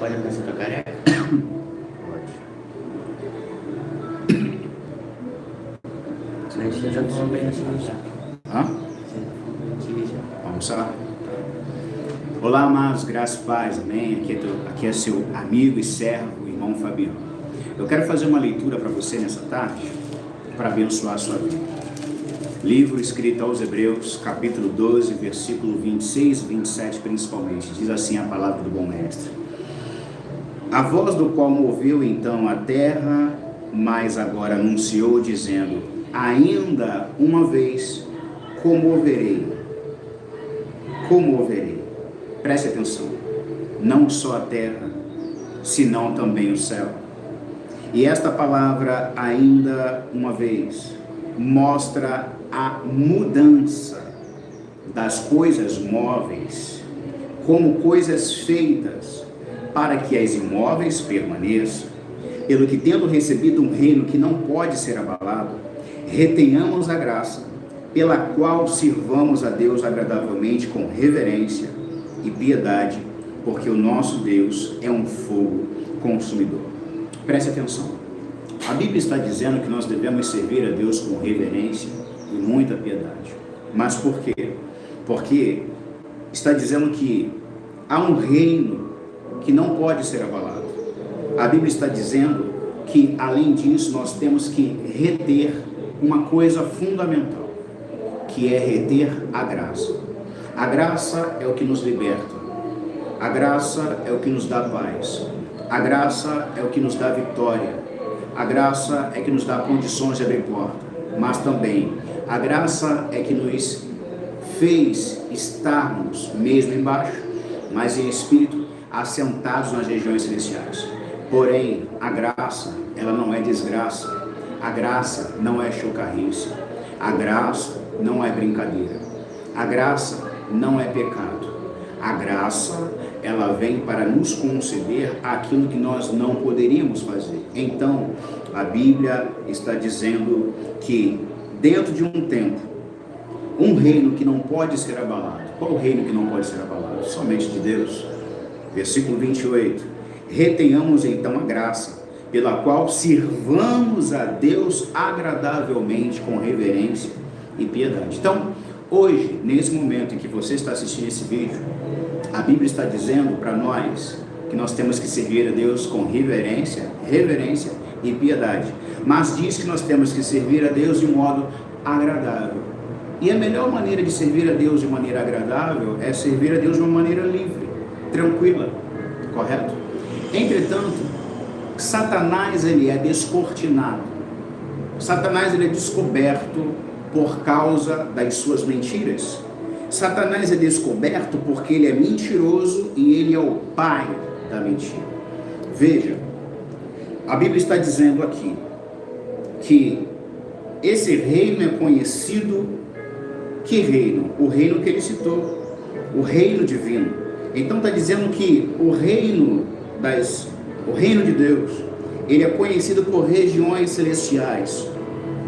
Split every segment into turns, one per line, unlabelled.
Pode apresentar a careca?
Pode.
Você já falou bem assim, já.
Vamos lá. Olá, amados, graças e paz, amém? Aqui é seu amigo e servo, irmão Fabiano. Eu quero fazer uma leitura para você nessa tarde, para abençoar a sua vida. Livro escrito aos Hebreus, capítulo 12, versículo 26 e 27 principalmente. Diz assim a palavra do bom mestre: a voz do qual moveu então a terra, mas agora anunciou, dizendo: ainda uma vez comoverei. Preste atenção, não só a terra, senão também o céu. E esta palavra, ainda uma vez, mostra a mudança das coisas móveis como coisas feitas para que as imóveis permaneçam, pelo que, tendo recebido um reino que não pode ser abalado, retenhamos a graça, pela qual sirvamos a Deus agradavelmente com reverência e piedade, porque o nosso Deus é um fogo consumidor. Preste atenção. A Bíblia está dizendo que nós devemos servir a Deus com reverência e muita piedade. Mas por quê? Porque está dizendo que há um reino que não pode ser abalado. A Bíblia está dizendo que, além disso, nós temos que reter uma coisa fundamental, que é reter a graça. A graça é o que nos liberta. A graça é o que nos dá paz. A graça é o que nos dá vitória. A graça é que nos dá condições de abrir porta. Mas também, a graça é que nos fez estarmos, mesmo embaixo, mas em espírito, assentados nas regiões celestiais. Porém, a graça, ela não é desgraça. A graça não é chocarrice. A graça não é brincadeira. A graça não é pecado. A graça, ela vem para nos conceder aquilo que nós não poderíamos fazer. Então, a Bíblia está dizendo que dentro de um tempo, um reino que não pode ser abalado. Qual o reino que não pode ser abalado? Somente de Deus. Versículo 28. Retenhamos então a graça, pela qual sirvamos a Deus agradavelmente com reverência e piedade. Então, hoje, nesse momento em que você está assistindo esse vídeo, a Bíblia está dizendo para nós que nós temos que servir a Deus com reverência e piedade. Mas diz que nós temos que servir a Deus de modo agradável. E a melhor maneira de servir a Deus de maneira agradável é servir a Deus de uma maneira livre, tranquila, correto? Entretanto, Satanás, ele é descortinado. Satanás, ele é descoberto por causa das suas mentiras. Satanás é descoberto porque ele é mentiroso e ele é o pai da mentira. Veja, a Bíblia está dizendo aqui que esse reino é conhecido. Que reino? O reino que ele citou, o reino divino. Então está dizendo que o reino de Deus, ele é conhecido por regiões celestiais.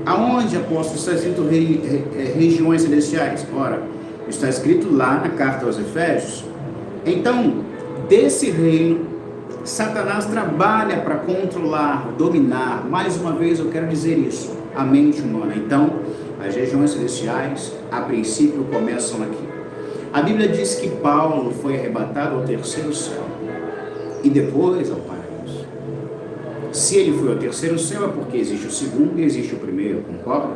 Aonde, apóstolo, está escrito regiões celestiais? Ora, está escrito lá na carta aos Efésios. Então, desse reino, Satanás trabalha para controlar, dominar. Mais uma vez eu quero dizer isso, a mente humana. Então, as regiões celestiais, a princípio, começam aqui. A Bíblia diz que Paulo foi arrebatado ao terceiro céu e depois ao paraíso. Se ele foi ao terceiro céu é porque existe o segundo e existe o primeiro, concorda?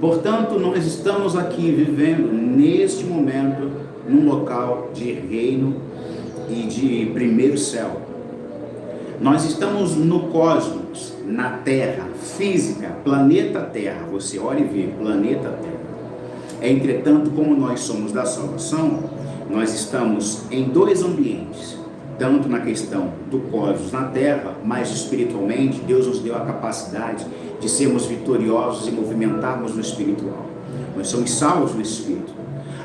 Portanto, nós estamos aqui vivendo neste momento num local de reino e de primeiro céu. Nós estamos no cosmos, na Terra, física, planeta Terra. Você olha e vê, planeta Terra. Entretanto, como nós somos da salvação, nós estamos em dois ambientes. Tanto na questão do cosmos na Terra, mas espiritualmente, Deus nos deu a capacidade de sermos vitoriosos e movimentarmos no espiritual. Nós somos salvos no espírito.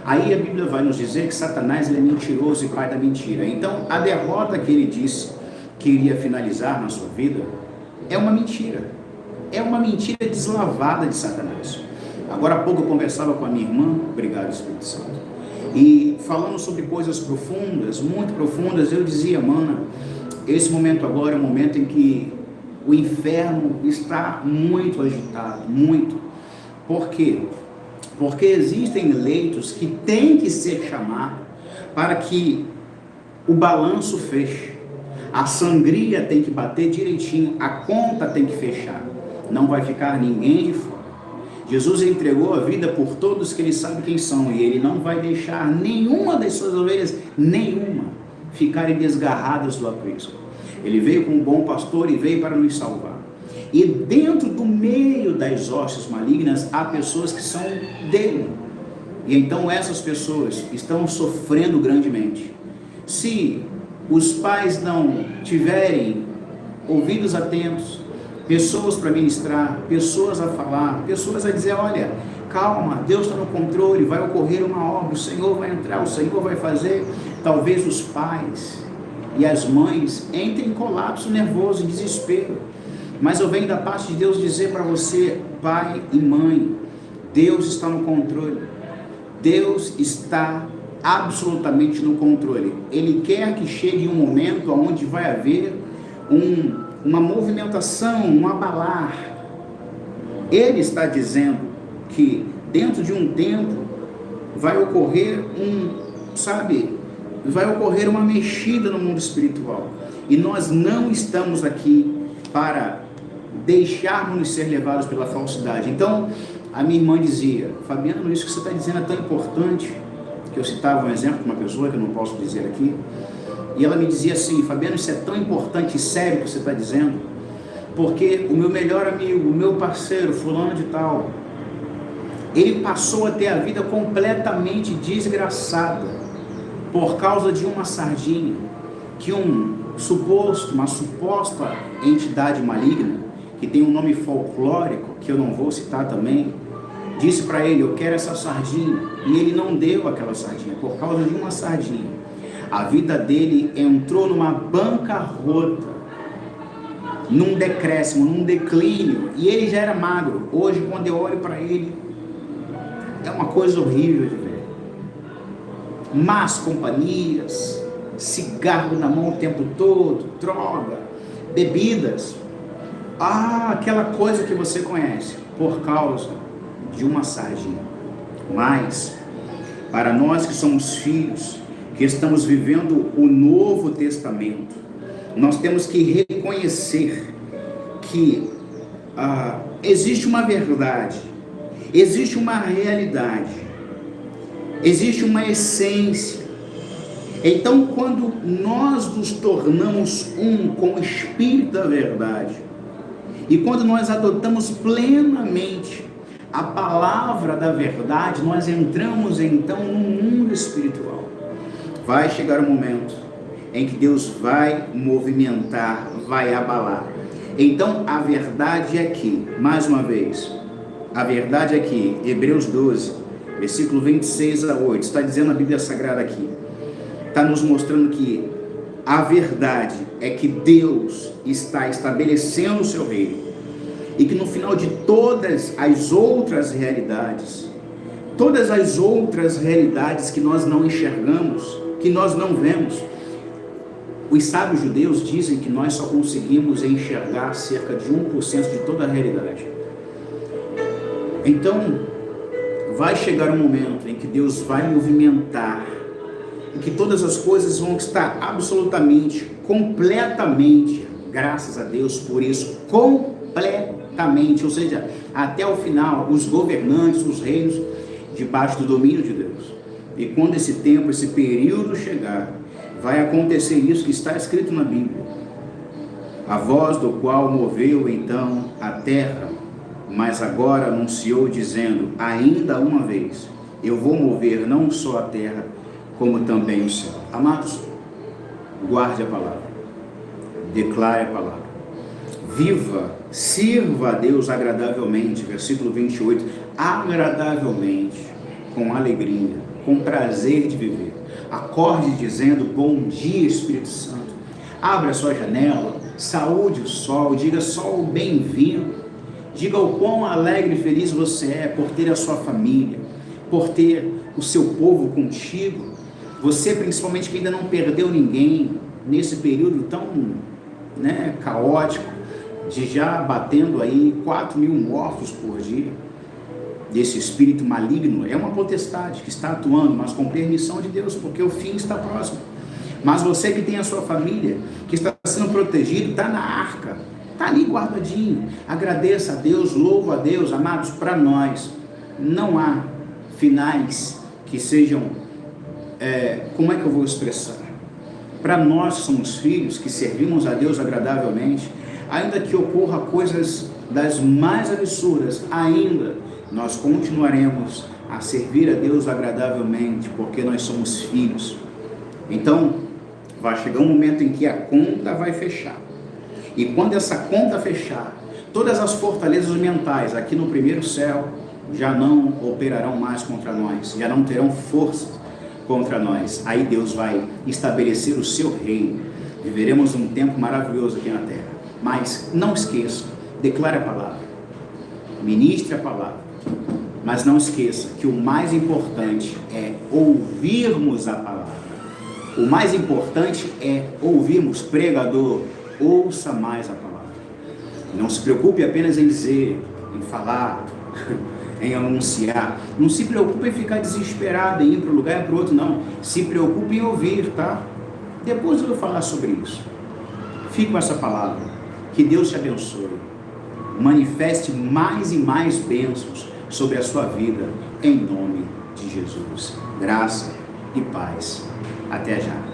Aí a Bíblia vai nos dizer que Satanás, ele é mentiroso e pai da mentira. Então, a derrota que ele disse que iria finalizar na sua vida é uma mentira. É uma mentira deslavada de Satanás. Agora há pouco eu conversava com a minha irmã, obrigado Espírito Santo, e falando sobre coisas profundas, muito profundas, eu dizia, mana, esse momento agora é um momento em que o inferno está muito agitado, muito. Por quê? Porque existem leitos que têm que ser chamados para que o balanço feche. A sangria tem que bater direitinho, a conta tem que fechar. Não vai ficar ninguém de fora. Jesus entregou a vida por todos que ele sabe quem são, e ele não vai deixar nenhuma das suas ovelhas, nenhuma, ficarem desgarradas do aprisco. Ele veio como um bom pastor e veio para nos salvar. E dentro do meio das hostes malignas, há pessoas que são dele. E então essas pessoas estão sofrendo grandemente. Se os pais não tiverem ouvidos atentos, pessoas para ministrar, pessoas a falar, pessoas a dizer, olha, calma, Deus está no controle, vai ocorrer uma obra, o Senhor vai entrar, o Senhor vai fazer. Talvez os pais e as mães entrem em colapso nervoso, em desespero. Mas eu venho da parte de Deus dizer para você, pai e mãe, Deus está no controle. Deus está absolutamente no controle. Ele quer que chegue um momento onde vai haver uma movimentação, um abalar. Ele está dizendo que dentro de um tempo vai ocorrer vai ocorrer uma mexida no mundo espiritual. E nós não estamos aqui para deixarmos ser levados pela falsidade. Então, a minha irmã dizia, Fabiano, isso que você está dizendo é tão importante, que eu citava um exemplo de uma pessoa que eu não posso dizer aqui, e ela me dizia assim, Fabiano, isso é tão importante e sério que você está dizendo, porque o meu melhor amigo, o meu parceiro, fulano de tal, ele passou a ter a vida completamente desgraçada, por causa de uma sardinha, que uma suposta entidade maligna, que tem um nome folclórico, que eu não vou citar também, disse para ele, eu quero essa sardinha, e ele não deu aquela sardinha, por causa de uma sardinha. A vida dele entrou numa bancarrota, num decréscimo, num declínio, e ele já era magro. Hoje, quando eu olho para ele, é uma coisa horrível de ver. Más companhias, cigarro na mão o tempo todo, droga, bebidas, aquela coisa que você conhece, por causa de uma sardinha. Mas, para nós que somos filhos, que estamos vivendo o Novo Testamento, nós temos que reconhecer que existe uma verdade, existe uma realidade, existe uma essência. Então, quando nós nos tornamos um com o Espírito da verdade, e quando nós adotamos plenamente a palavra da verdade, nós entramos então no mundo espiritual. Vai chegar um momento em que Deus vai movimentar, vai abalar. Então, a verdade é que, mais uma vez, a verdade é que, Hebreus 12, versículo 26 a 8, está dizendo a Bíblia Sagrada aqui, está nos mostrando que a verdade é que Deus está estabelecendo o seu reino, e que no final de todas as outras realidades que nós não enxergamos, que nós não vemos, os sábios judeus dizem que nós só conseguimos enxergar cerca de 1% de toda a realidade. Então, vai chegar um momento em que Deus vai movimentar, em que todas as coisas vão estar absolutamente, completamente, graças a Deus por isso, completamente, ou seja, até o final, os governantes, os reinos, debaixo do domínio de Deus. E quando esse tempo, esse período chegar, vai acontecer isso que está escrito na Bíblia. A voz do qual moveu então a terra, mas agora anunciou dizendo, ainda uma vez, eu vou mover não só a terra, como também o céu. Amados, guarde a palavra, declare a palavra, viva, sirva a Deus agradavelmente, versículo 28, agradavelmente, com alegria, com prazer de viver. Acorde dizendo, bom dia Espírito Santo, abra a sua janela, saúde o sol, diga sol bem-vindo, diga o quão alegre e feliz você é por ter a sua família, por ter o seu povo contigo, você principalmente que ainda não perdeu ninguém, nesse período tão, caótico, de já batendo aí 4.000 mortos por dia, desse espírito maligno, é uma potestade que está atuando, mas com permissão de Deus, porque o fim está próximo. Mas você que tem a sua família, que está sendo protegido, está na arca, está ali guardadinho, agradeça a Deus, louva a Deus, amados. Para nós não há finais que sejam, como é que eu vou expressar? Para nós que somos filhos, que servimos a Deus agradavelmente, ainda que ocorra coisas das mais absurdas, ainda nós continuaremos a servir a Deus agradavelmente, porque nós somos filhos. Então, vai chegar um momento em que a conta vai fechar. E quando essa conta fechar, todas as fortalezas mentais aqui no primeiro céu já não operarão mais contra nós, já não terão força contra nós. Aí Deus vai estabelecer o seu reino. Viveremos um tempo maravilhoso aqui na terra. Mas não esqueça, declare a palavra, ministre a palavra, mas não esqueça que o mais importante é ouvirmos a palavra. O mais importante é ouvirmos. Pregador, ouça mais a palavra. Não se preocupe apenas em dizer, em falar, em anunciar. Não se preocupe em ficar desesperado, em ir para um lugar e para o outro, não. Se preocupe em ouvir, tá? Depois eu vou falar sobre isso. Fique com essa palavra. Que Deus te abençoe. Manifeste mais e mais bênçãos sobre a sua vida, em nome de Jesus. Graça e paz. Até já.